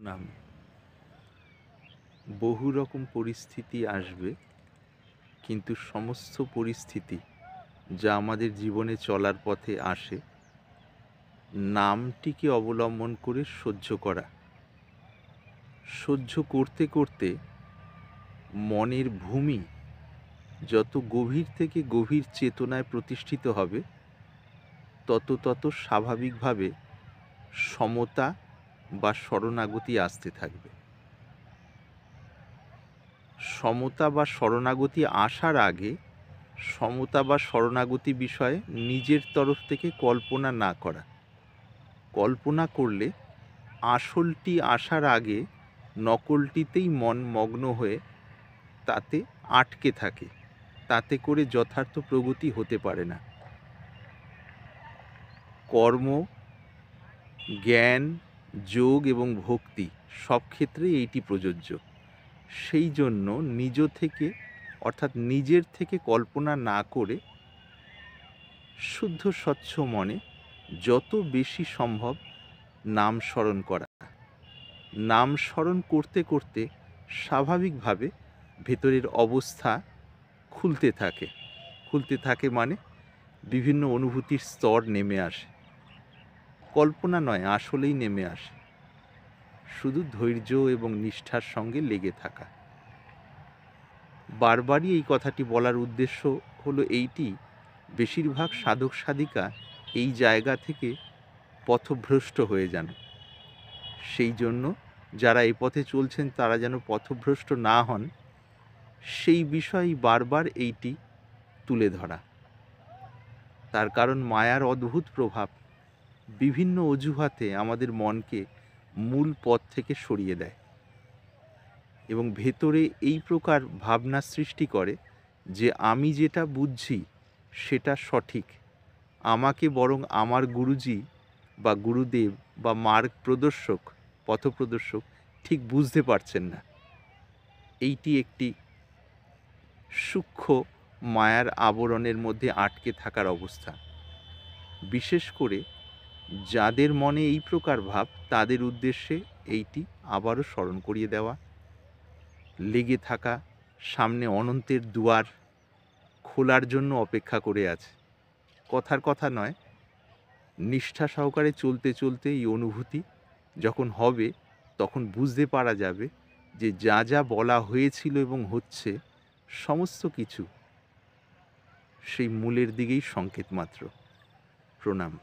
নাম বহু রকম পরিস্থিতি আসবে, কিন্তু সমস্ত পরিস্থিতি যা আমাদের জীবনে চলার পথে আসে, নামটিকে অবলম্বন করে সহ্য করা। সহ্য করতে করতে মনের ভূমি যত গভীর থেকে গভীর চেতনায় প্রতিষ্ঠিত হবে, তত স্বাভাবিকভাবে সমতা বা শরণাগতি আসতে থাকবে। সমতা বা শরণাগতি আসার আগে সমতা বা শরণাগতি বিষয়ে নিজের তরফ থেকে কল্পনা না করা। কল্পনা করলে আসলটি আসার আগে নকলটিতেই মন মগ্ন হয়ে তাতে আটকে থাকে, তাতে করে যথার্থ প্রগতি হতে পারে না। কর্ম, জ্ঞান, যোগ এবং ভক্তি সব ক্ষেত্রেই এইটি প্রযোজ্য। সেই জন্য নিজ থেকে অর্থাৎ নিজের থেকে কল্পনা না করে শুদ্ধ স্বচ্ছ মনে যত বেশি সম্ভব নাম স্মরণ করা। নাম স্মরণ করতে করতে স্বাভাবিকভাবে ভেতরের অবস্থা খুলতে থাকে মানে বিভিন্ন অনুভূতির স্তর নেমে আসে। কল্পনা নয়, আসলেই নেমে আসে। শুধু ধৈর্য এবং নিষ্ঠার সঙ্গে লেগে থাকা। বারবারই এই কথাটি বলার উদ্দেশ্য হলো এইটি, বেশিরভাগ সাধক সাধিকা এই জায়গা থেকে পথভ্রষ্ট হয়ে যান। সেই জন্য যারা এই পথে চলছেন তারা যেন পথভ্রষ্ট না হন, সেই বিষয়েই বারবার এইটি তুলে ধরা। তার কারণ মায়ার অদ্ভুত প্রভাব বিভিন্ন অজুহাতে আমাদের মনকে মূল পথ থেকে সরিয়ে দেয় এবং ভেতরে এই প্রকার ভাবনা সৃষ্টি করে যে আমি যেটা বুঝছি সেটা সঠিক, আমাকে বরং আমার গুরুজি বা গুরুদেব বা মার্গ প্রদর্শক, পথপ্রদর্শক ঠিক বুঝতে পারছেন না। এইটি একটি সূক্ষ্ম মায়ার আবরণের মধ্যে আটকে থাকার অবস্থা। বিশেষ করে যাদের মনে এই প্রকার ভাব, তাদের উদ্দেশ্যে এইটি আবারও স্মরণ করিয়ে দেওয়া। লেগে থাকা, সামনে অনন্তের দুয়ার খোলার জন্য অপেক্ষা করে আছে। কথার কথা নয়, নিষ্ঠা সহকারে চলতে চলতে এই অনুভূতি যখন হবে, তখন বুঝতে পারা যাবে যে যা যা বলা হয়েছিল এবং হচ্ছে সমস্ত কিছু সেই মূলের দিকেই সংকেত মাত্র। প্রণাম।